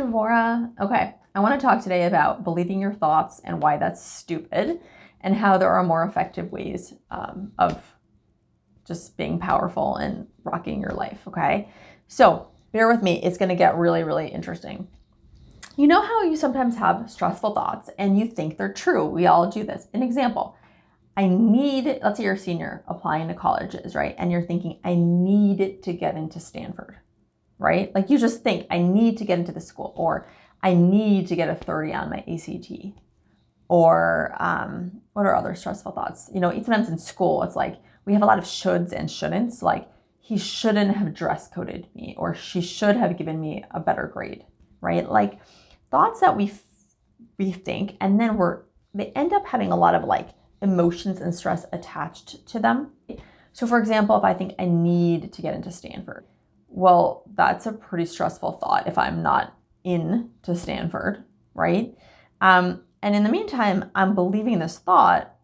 Devora. Okay, I want to talk today about believing your thoughts and why that's stupid, and how there are more effective ways of just being powerful and rocking your life, okay? So bear with me. It's going to get really, really interesting. You know how you sometimes have stressful thoughts and you think they're true? We all do this. An example, let's say you're a senior applying to colleges, right? And you're thinking, I need to get into Stanford, right? Like you just think, I need to get into the school, or I need to get a 30 on my ACT. Or what are other stressful thoughts? You know, sometimes in school, it's like we have a lot of shoulds and shouldn't. Like he shouldn't have dress coded me, or she should have given me a better grade, right? Like thoughts that we think, and then they end up having a lot of like emotions and stress attached to them. So for example, if I think I need to get into Stanford, well, that's a pretty stressful thought if I'm not into Stanford, right? And in the meantime, I'm believing this thought,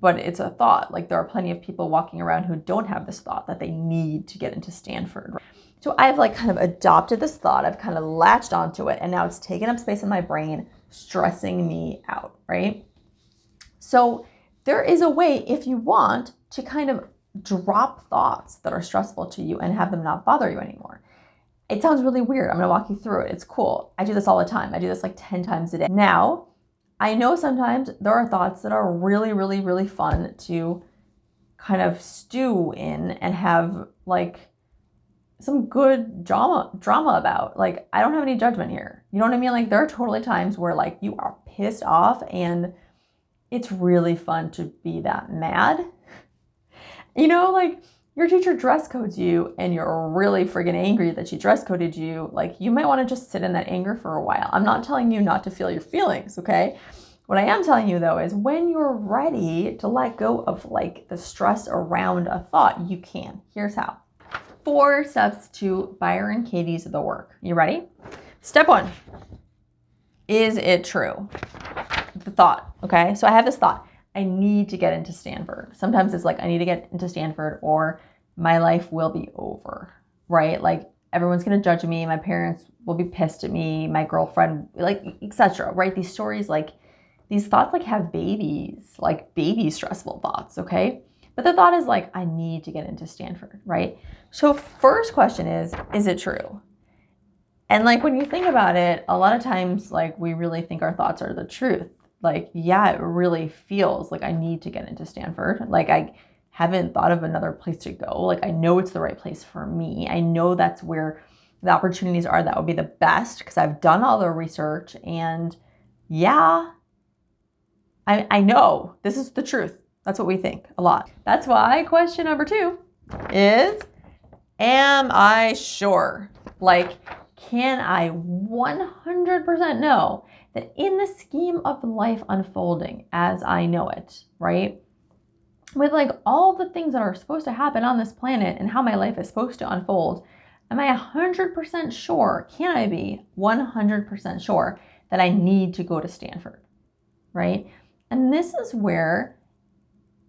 but it's a thought. Like there are plenty of people walking around who don't have this thought that they need to get into Stanford. So I've like kind of adopted this thought. I've kind of latched onto it, and now it's taken up space in my brain, stressing me out, right? So there is a way, if you want, to kind of drop thoughts that are stressful to you and have them not bother you anymore. It sounds really weird. I'm going to walk you through it. It's cool. I do this all the time. I do this like 10 times a day. Now, I know sometimes there are thoughts that are really, really, really fun to kind of stew in and have like some good drama about. Like, I don't have any judgment here. You know what I mean? Like there are totally times where like you are pissed off and it's really fun to be that mad. You know, like your teacher dress codes you and you're really friggin' angry that she dress coded you. Like you might want to just sit in that anger for a while. I'm not telling you not to feel your feelings, okay? What I am telling you though is when you're ready to let go of like the stress around a thought, you can. Here's how. 4 steps to Byron Katie's The Work. You ready? Step 1. Is it true? The thought, okay? So I have this thought. I need to get into Stanford. Sometimes it's like I need to get into Stanford or my life will be over, right? Like everyone's going to judge me. My parents will be pissed at me. My girlfriend, like, etc. Right? These stories, like these thoughts, like have babies, like baby stressful thoughts. Okay. But the thought is like, I need to get into Stanford, right? So first question is it true? And like, when you think about it, a lot of times, like we really think our thoughts are the truth. Like, yeah, it really feels like I need to get into Stanford. Like I haven't thought of another place to go. Like I know it's the right place for me. I know that's where the opportunities are that would be the best because I've done all the research, and yeah, I know this is the truth. That's what we think a lot. That's why question number 2 is, am I sure? Like, can I 100% know that in the scheme of life unfolding as I know it, right? With like all the things that are supposed to happen on this planet and how my life is supposed to unfold, am I 100% sure, can I be 100% sure that I need to go to Stanford, right? And this is where,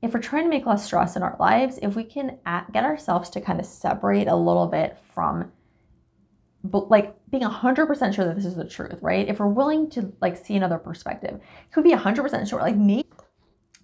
if we're trying to make less stress in our lives, if we can get ourselves to kind of separate a little bit from like being 100% sure that this is the truth, right? If we're willing to like see another perspective, could be 100% sure. Like maybe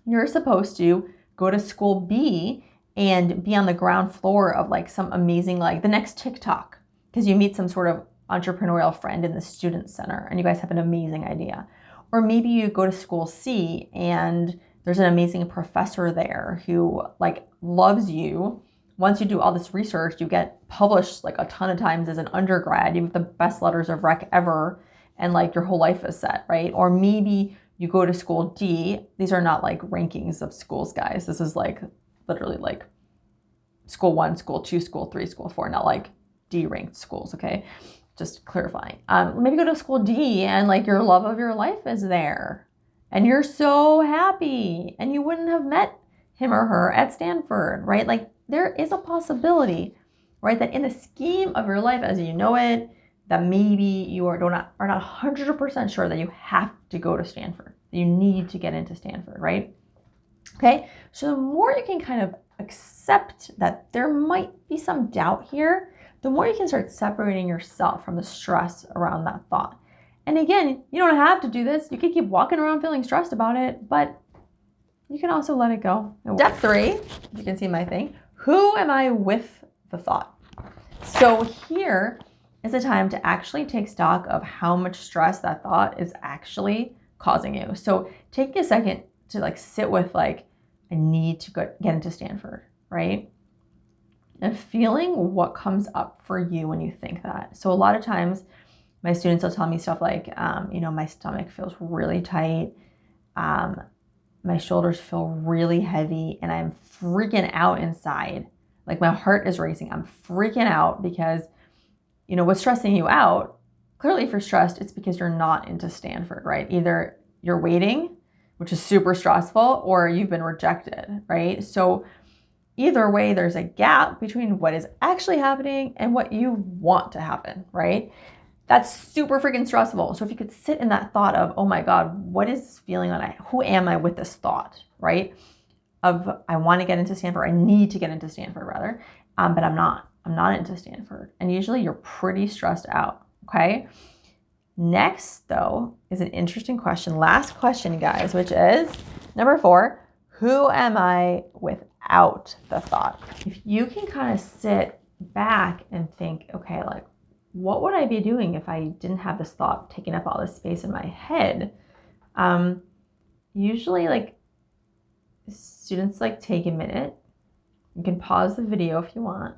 you're supposed to go to school B and be on the ground floor of like some amazing, like the next TikTok, because you meet some sort of entrepreneurial friend in the student center and you guys have an amazing idea. Or maybe you go to school C and there's an amazing professor there who like loves you. Once you do all this research, you get published like a ton of times as an undergrad. You have the best letters of rec ever, and like your whole life is set, right? Or maybe you go to school D. These are not like rankings of schools, guys. This is like literally like school 1, school 2, school 3, school 4, not like D ranked schools, okay? Just clarifying. Maybe go to school D and like your love of your life is there and you're so happy and you wouldn't have met him or her at Stanford, right? Like there is a possibility, right, that in the scheme of your life as you know it, that maybe you are not 100% sure that you have to go to Stanford, that you need to get into Stanford, right? Okay, so the more you can kind of accept that there might be some doubt here, the more you can start separating yourself from the stress around that thought. And again, you don't have to do this. You can keep walking around feeling stressed about it, but you can also let it go. Step 3, you can see my thing. Who am I with the thought? So here is a time to actually take stock of how much stress that thought is actually causing you. So take a second to like sit with like, I need to get into Stanford, right? And feeling what comes up for you when you think that. So a lot of times my students will tell me stuff like, my stomach feels really tight. My shoulders feel really heavy and I'm freaking out inside. Like my heart is racing. I'm freaking out because, what's stressing you out, clearly if you're stressed, it's because you're not into Stanford, right? Either you're waiting, which is super stressful, or you've been rejected, right? So either way, there's a gap between what is actually happening and what you want to happen, right? That's super freaking stressful. So if you could sit in that thought of, oh my God, what is this feeling who am I with this thought, right? Of I want to get into Stanford, I need to get into Stanford rather, but I'm not into Stanford. And usually you're pretty stressed out, okay? Next though is an interesting question. Last question, guys, which is number 4, who am I without the thought? If you can kind of sit back and think, okay, like, what would I be doing if I didn't have this thought taking up all this space in my head? Usually like students like take a minute. You can pause the video if you want.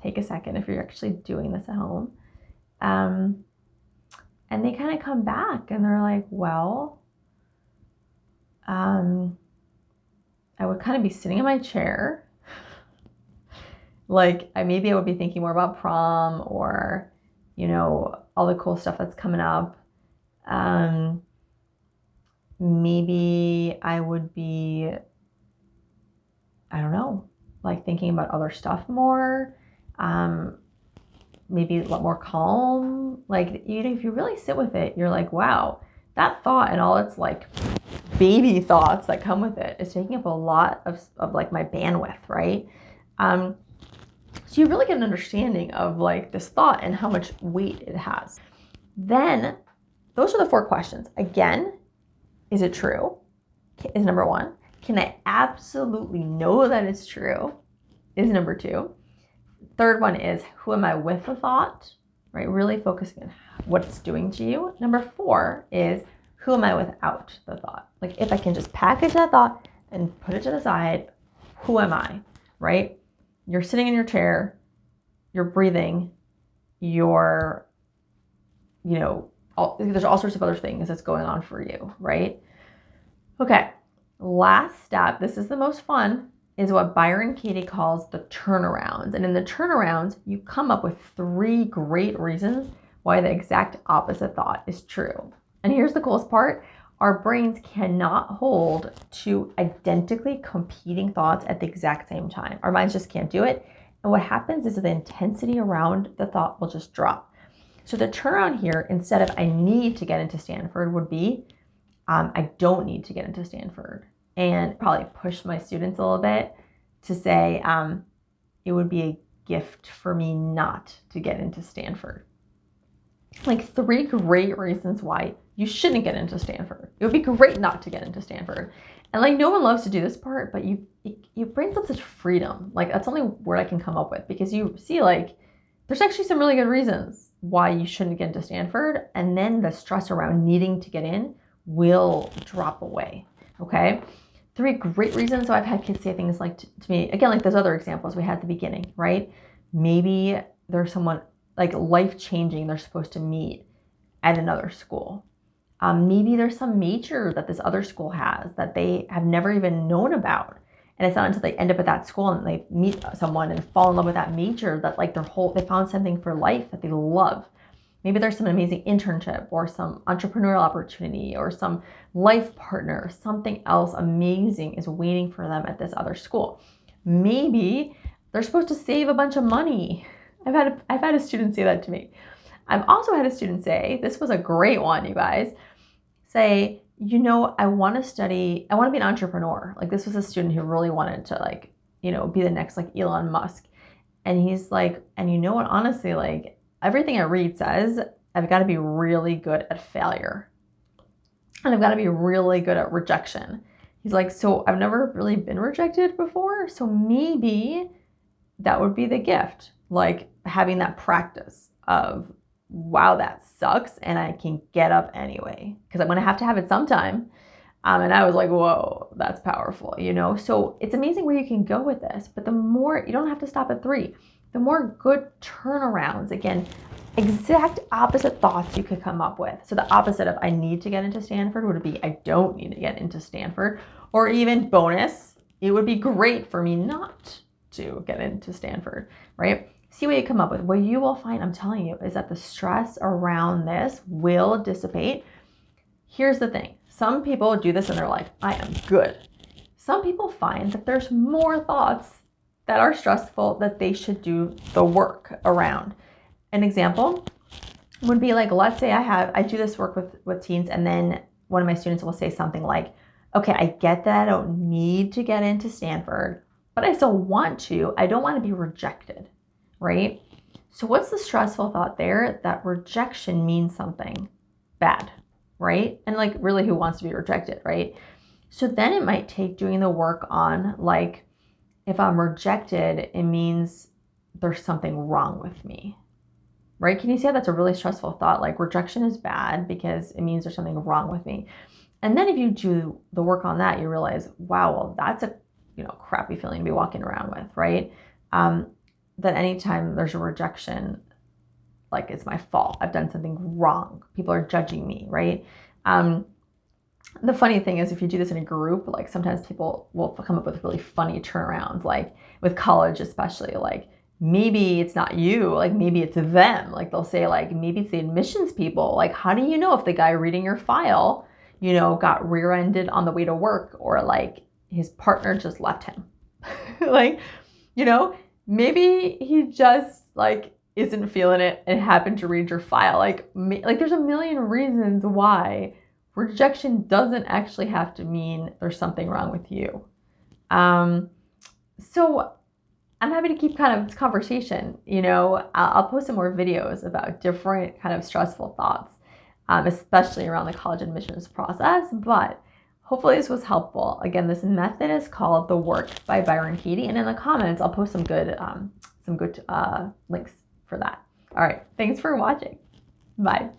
Take a second if you're actually doing this at home. And they kind of come back and they're like, well, I would kind of be sitting in my chair. Like maybe I would be thinking more about prom or all the cool stuff that's coming up. Maybe I would be, I don't know, like thinking about other stuff more. Maybe a lot more calm. Like, if you really sit with it, you're like, wow, that thought and all its like baby thoughts that come with it is taking up a lot of like my bandwidth, right? So you really get an understanding of like this thought and how much weight it has. Then those are the 4 questions. Again, is it true? Is number 1. Can I absolutely know that it's true? Is number 2. Third one is, who am I with the thought? Right? Really focusing on what it's doing to you. Number 4 is, who am I without the thought? Like if I can just package that thought and put it to the side, who am I? Right? You're sitting in your chair, you're breathing, there's all sorts of other things that's going on for you, right? Okay, last step, this is the most fun, is what Byron Katie calls the turnarounds. And in the turnarounds, you come up with 3 great reasons why the exact opposite thought is true. And here's the coolest part. Our brains cannot hold 2 identically competing thoughts at the exact same time. Our minds just can't do it. And what happens is the intensity around the thought will just drop. So the turnaround here, instead of I need to get into Stanford, would be I don't need to get into Stanford. And probably push my students a little bit to say it would be a gift for me not to get into Stanford. Like 3 great reasons why you shouldn't get into Stanford. It would be great not to get into Stanford. And like no one loves to do this part, but you brings up such freedom. Like that's the only word I can come up with, because you see like there's actually some really good reasons why you shouldn't get into Stanford, and then the stress around needing to get in will drop away. Okay? 3 great reasons. So I've had kids say things like to me, again, like those other examples we had at the beginning, right? Maybe there's someone like life-changing they're supposed to meet at another school. Maybe there's some major that this other school has that they have never even known about. And it's not until they end up at that school and they meet someone and fall in love with that major that like they found something for life that they love. Maybe there's some amazing internship or some entrepreneurial opportunity or some life partner or something else amazing is waiting for them at this other school. Maybe they're supposed to save a bunch of money. I've had a student say that to me. I've also had a student say, this was a great one, you guys, say, I want to be an entrepreneur. Like this was a student who really wanted to be the next like Elon Musk. And he's like, and you know what, honestly, like everything I read says I've got to be really good at failure. And I've got to be really good at rejection. He's like, so I've never really been rejected before. So maybe that would be the gift. Like having that practice of, wow, that sucks. And I can get up anyway, because I'm going to have it sometime. And I was like, whoa, that's powerful, you know? So it's amazing where you can go with this, but the more, you don't have to stop at 3, the more good turnarounds, again, exact opposite thoughts you could come up with. So the opposite of I need to get into Stanford would be I don't need to get into Stanford, or even bonus, it would be great for me not to get into Stanford, right? See what you come up with. What you will find, I'm telling you, is that the stress around this will dissipate. Here's the thing. Some people do this and they're like, I am good. Some people find that there's more thoughts that are stressful that they should do the work around. An example would be like, let's say I do this work with teens, and then one of my students will say something like, okay, I get that I don't need to get into Stanford, but I still want to. I don't want to be rejected, right? So what's the stressful thought there? That rejection means something bad, right? And like, really, who wants to be rejected, right? So then it might take doing the work on, like, if I'm rejected, it means there's something wrong with me, right? Can you see how that's a really stressful thought? Like, rejection is bad because it means there's something wrong with me. And then if you do the work on that, you realize, wow, well, that's a, crappy feeling to be walking around with, right? That anytime there's a rejection, like it's my fault, I've done something wrong, people are judging me, right? The funny thing is, if you do this in a group, like sometimes people will come up with really funny turnarounds, like with college especially, like maybe it's not you, like maybe it's them. Like they'll say, like, maybe it's the admissions people. Like, how do you know if the guy reading your file, got rear-ended on the way to work, or like his partner just left him? Like, maybe he just like isn't feeling it and happened to read your file. Like there's a million reasons why rejection doesn't actually have to mean there's something wrong with you. So I'm happy to keep kind of this conversation. I'll post some more videos about different kind of stressful thoughts, especially around the college admissions process. But hopefully this was helpful. Again, this method is called The Work by Byron Katie. And in the comments, I'll post some good links for that. All right. Thanks for watching. Bye.